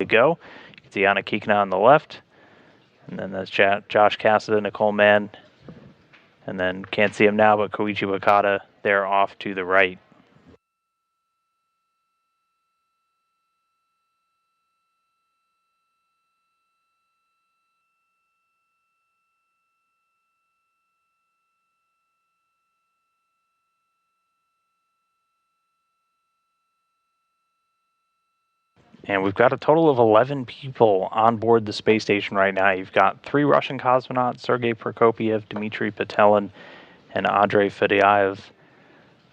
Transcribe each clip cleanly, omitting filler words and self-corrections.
to go. You can see Undocking on the left, and then that's Josh Cassida, Nicole Mann, and then can't see him now, but Koichi Wakata there off to the right. And we've got a total of 11 people on board the space station right now. You've got 3 Russian cosmonauts, Sergei Prokopyev, Dmitry Petelin, and Andrei Fedyaev,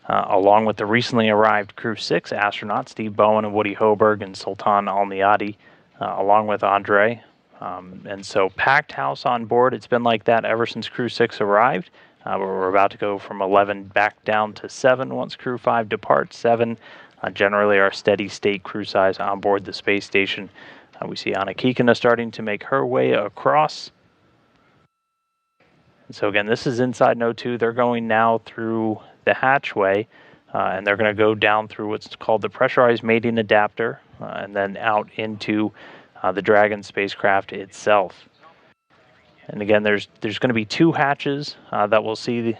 along with the recently arrived Crew-6 astronauts, Steve Bowen and Woody Hoberg and Sultan Alniadi, along with Andrei. And so packed house on board. It's been like that ever since Crew-6 arrived. But we're about to go from 11 back down to 7 once Crew-5 departs. 7 generally our steady state crew size on board the space station. We see Anna Kikina starting to make her way across. And so again, this is inside Node 2. They're going now through the hatchway, and they're going to go down through what's called the pressurized mating adapter, and then out into the Dragon spacecraft itself. And again, there's going to be 2 hatches that we'll see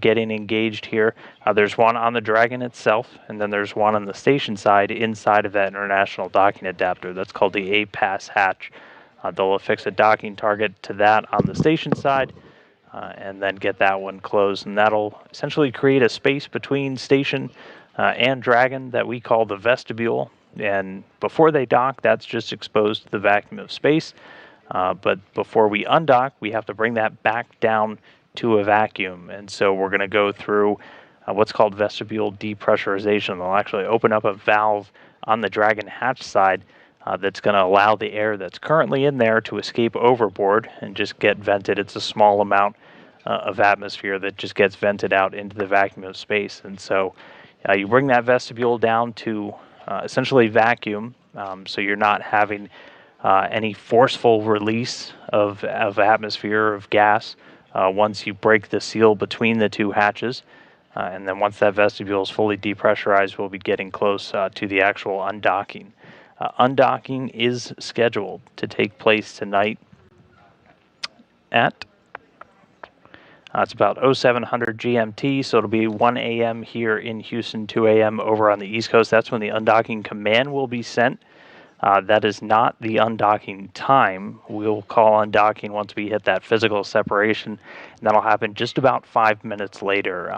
getting engaged here. There's one on the Dragon itself, and then there's one on the station side inside of that international docking adapter. That's called the A-Pass hatch. They'll affix a docking target to that on the station side, and then get that one closed. And that'll essentially create a space between station and Dragon that we call the Vestibule. And before they dock, that's just exposed to the vacuum of space. But before we undock, we have to bring that back down to a vacuum. And so we're going to go through what's called vestibule depressurization. They'll actually open up a valve on the Dragon hatch side that's going to allow the air that's currently in there to escape overboard and just get vented. It's a small amount of atmosphere that just gets vented out into the vacuum of space. And so you bring that vestibule down to essentially vacuum, so you're not having any forceful release of atmosphere, of gas, once you break the seal between the 2 hatches. And then once that vestibule is fully depressurized, we'll be getting close to the actual undocking. Undocking is scheduled to take place tonight at it's about 0700 GMT, so it'll be 1 a.m. here in Houston, 2 a.m. over on the East Coast. That's when the undocking command will be sent. That is not the undocking time. We'll call undocking once we hit that physical separation, and that'll happen just about 5 minutes later.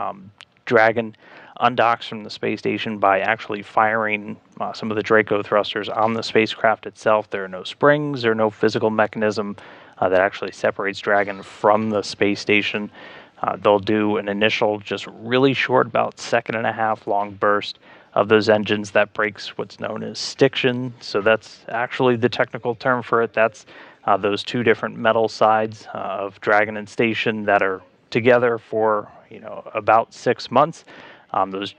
Dragon undocks from the space station by actually firing some of the Draco thrusters on the spacecraft itself. There are no springs or no physical mechanism that actually separates Dragon from the space station. They'll do an initial, just really short, about 1.5 long burst of those engines that breaks what's known as stiction. So that's actually the technical term for it. That's those 2 different metal sides of Dragon and station that are together for about 6 months. Those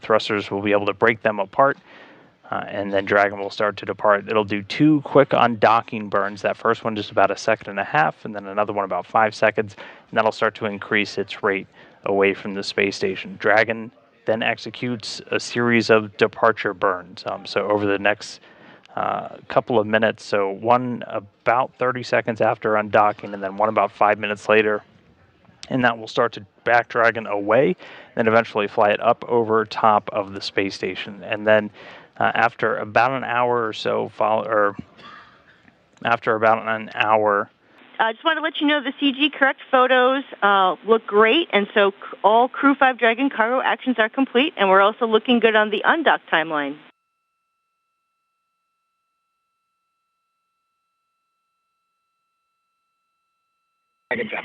thrusters will be able to break them apart, and then Dragon will start to depart. It'll do 2 quick undocking burns. That first one just about 1.5 seconds, and then another one about 5 seconds, and that'll start to increase its rate away from the space station. Dragon then executes a series of departure burns. So over the next couple of minutes, so one about 30 seconds after undocking, and then one about 5 minutes later, and that will start to back Dragon away, and eventually fly it up over top of the space station. And then after about an hour or so, after about an hour. I just want to let you know the CG correct photos look great, and so all Crew-5 Dragon cargo actions are complete, and we're also looking good on the undock timeline. Good job.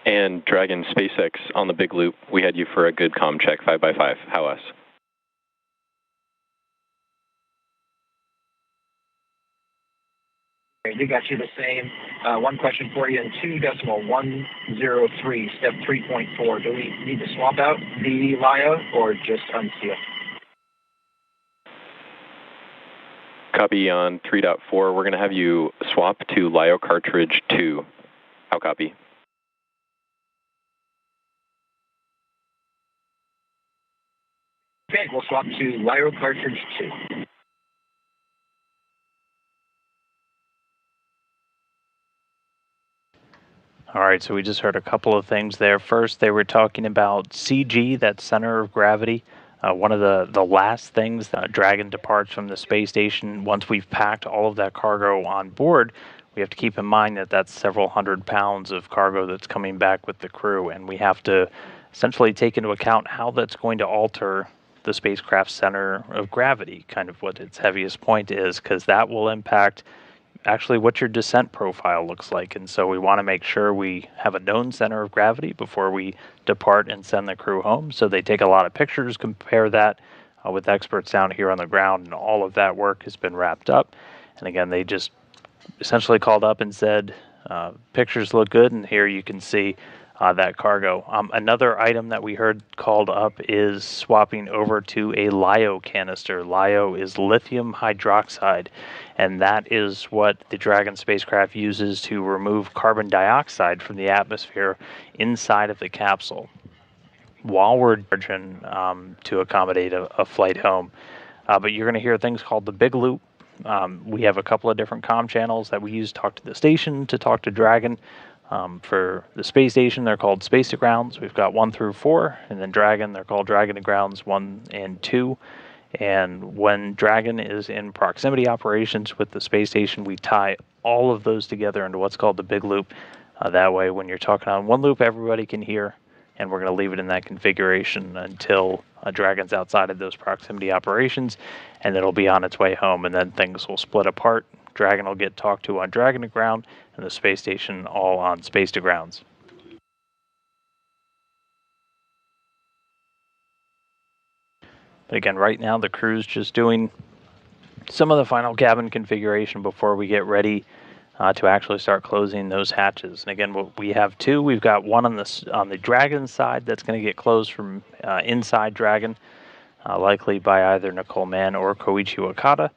And Dragon SpaceX on the big loop, we had you for a good comm check, 5x5. How us? You got you the same. One question for you in 2.103, step 3.4. Do we need to swap out the LIO or just unseal? Copy on 3.4. We're going to have you swap to LIO cartridge 2. How copy? Okay, we'll swap to LIO cartridge 2. All right, so we just heard a couple of things there. First, they were talking about CG, that center of gravity. One of the last things that Dragon departs from the space station, once we've packed all of that cargo on board, we have to keep in mind that that's several hundred pounds of cargo that's coming back with the crew, and we have to essentially take into account how that's going to alter the spacecraft's center of gravity, kind of what its heaviest point is, because that will impact actually what your descent profile looks like. And so we want to make sure we have a known center of gravity before we depart and send the crew home. So they take a lot of pictures, compare that with experts down here on the ground, and all of that work has been wrapped up. And again, they just essentially called up and said, pictures look good, and here you can see that cargo. Another item that we heard called up is swapping over to a LiO canister. LiO is lithium hydroxide, and that is what the Dragon spacecraft uses to remove carbon dioxide from the atmosphere inside of the capsule while we're charging to accommodate a flight home. But you're going to hear things called the Big Loop. We have a couple of different comm channels that we use to talk to the station, to talk to Dragon. For the space station, they're called Space to Grounds. We've got 1 through 4, and then Dragon, they're called Dragon to Grounds 1 and 2. And when Dragon is in proximity operations with the space station, we tie all of those together into what's called the Big Loop. That way, when you're talking on one loop, everybody can hear, and we're going to leave it in that configuration until Dragon's outside of those proximity operations, and it'll be on its way home, and then things will split apart. Dragon will get talked to on Dragon to Ground, and the space station all on Space to Grounds. But again, right now the crew's just doing some of the final cabin configuration before we get ready to actually start closing those hatches. And again, we have 2. We've got one on the Dragon side that's going to get closed from inside Dragon, likely by either Nicole Mann or Koichi Wakata.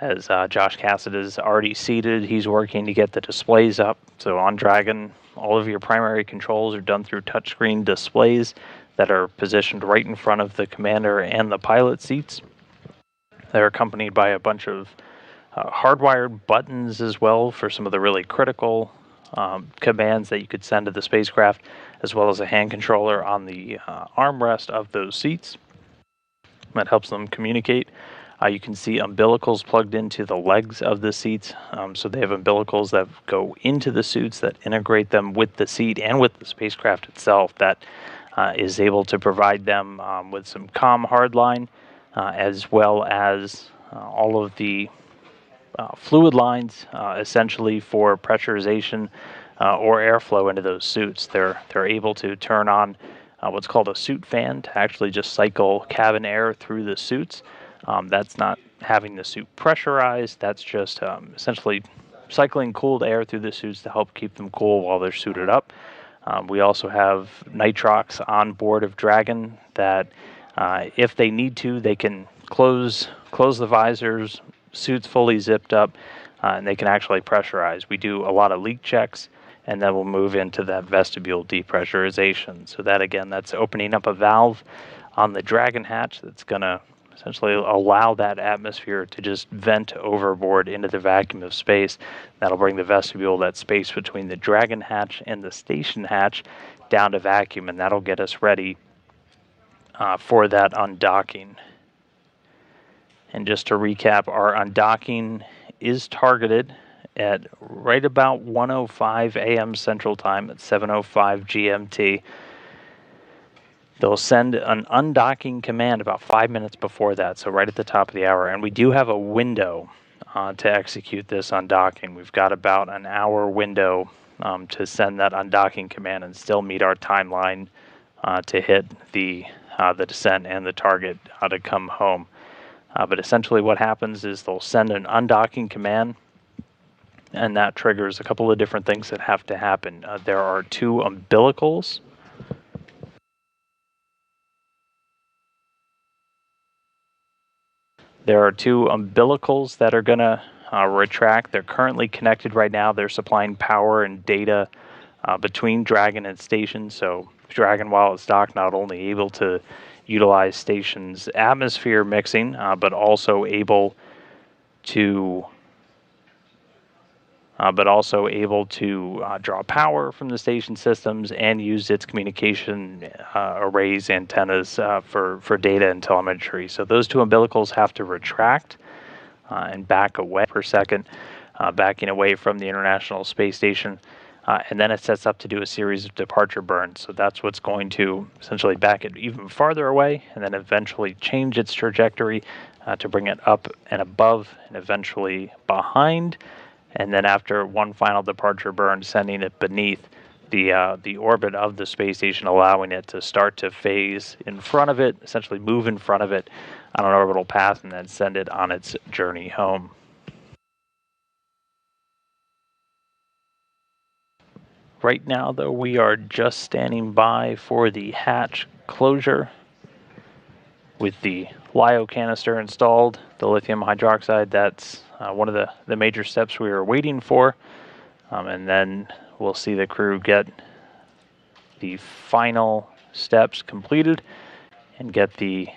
As Josh Cassidy is already seated, he's working to get the displays up. So on Dragon, all of your primary controls are done through touchscreen displays that are positioned right in front of the commander and the pilot seats. They're accompanied by a bunch of hardwired buttons as well for some of the really critical commands that you could send to the spacecraft, as well as a hand controller on the armrest of those seats that helps them communicate. You can see umbilicals plugged into the legs of the seats. So they have umbilicals that go into the suits that integrate them with the seat and with the spacecraft itself. That is able to provide them with some comm hardline, as well as all of the fluid lines, essentially for pressurization or airflow into those suits. They're able to turn on what's called a suit fan to actually just cycle cabin air through the suits. That's not having the suit pressurized. That's just essentially cycling cooled air through the suits to help keep them cool while they're suited up. We also have nitrox on board of Dragon that, if they need to, they can close the visors, suits fully zipped up, and they can actually pressurize. We do a lot of leak checks, and then we'll move into that vestibule depressurization. So that, again, that's opening up a valve on the Dragon hatch that's going to essentially allow that atmosphere to just vent overboard into the vacuum of space. That'll bring the vestibule, that space between the Dragon hatch and the station hatch, down to vacuum, and that'll get us ready for that undocking. And just to recap, our undocking is targeted at right about 1:05 a.m. Central Time at 7:05 GMT. They'll send an undocking command about 5 minutes before that, so right at the top of the hour. And we do have a window to execute this undocking. We've got about an hour window to send that undocking command and still meet our timeline to hit the descent and the target to come home. But essentially what happens is they'll send an undocking command, and that triggers a couple of different things that have to happen. There are 2 umbilicals. There are 2 umbilicals that are going to retract. They're currently connected right now. They're supplying power and data between Dragon and station. So Dragon, while it's docked, not only able to utilize station's atmosphere mixing, but also able to but also able to draw power from the station systems and use its communication arrays, antennas for data and telemetry. So those two umbilicals have to retract and back away per second, backing away from the International Space Station. And then it sets up to do a series of departure burns. So that's what's going to essentially back it even farther away and then eventually change its trajectory to bring it up and above and eventually behind. And then after one final departure burn, sending it beneath the orbit of the space station, allowing it to start to phase in front of it, essentially move in front of it on an orbital path, and then send it on its journey home. Right now, though, we are just standing by for the hatch closure with the LiO canister installed, the lithium hydroxide. That's one of the major steps we are waiting for. And then we'll see the crew get the final steps completed and get the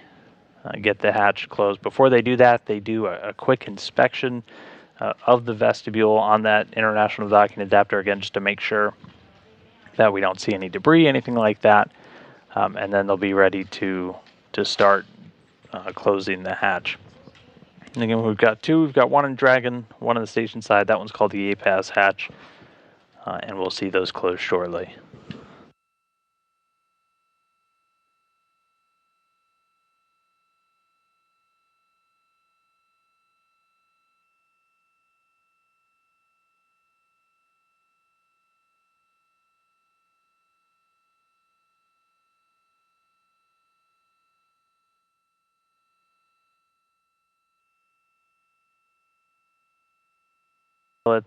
hatch closed. Before they do that, they do a quick inspection of the vestibule on that international docking adapter, again, just to make sure that we don't see any debris, anything like that. And then they'll be ready to start closing the hatch. And again, we've got two. We've got one in Dragon, one on the station side. That one's called the APAS hatch. And we'll see those close shortly.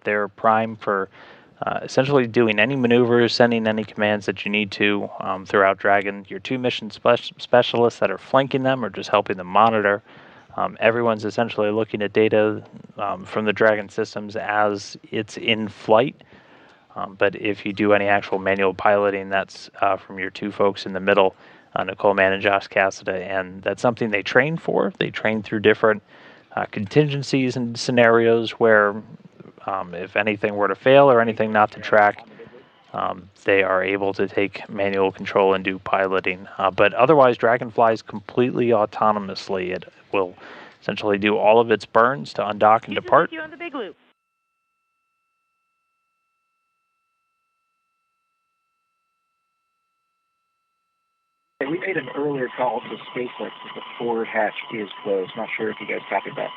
They're primed for essentially doing any maneuvers, sending any commands that you need to throughout Dragon. Your two mission specialists that are flanking them are just helping them monitor. Everyone's essentially looking at data from the Dragon systems as it's in flight. But if you do any actual manual piloting, that's from your two folks in the middle, Nicole Mann and Josh Cassida, and that's something they train for. They train through different contingencies and scenarios where if anything were to fail or anything not to track, they are able to take manual control and do piloting. But otherwise, Dragon flies completely autonomously. It will essentially do all of its burns to undock and depart. You on the big loop. We made an earlier call to SpaceX that the forward hatch is closed. Not sure if you guys copied that.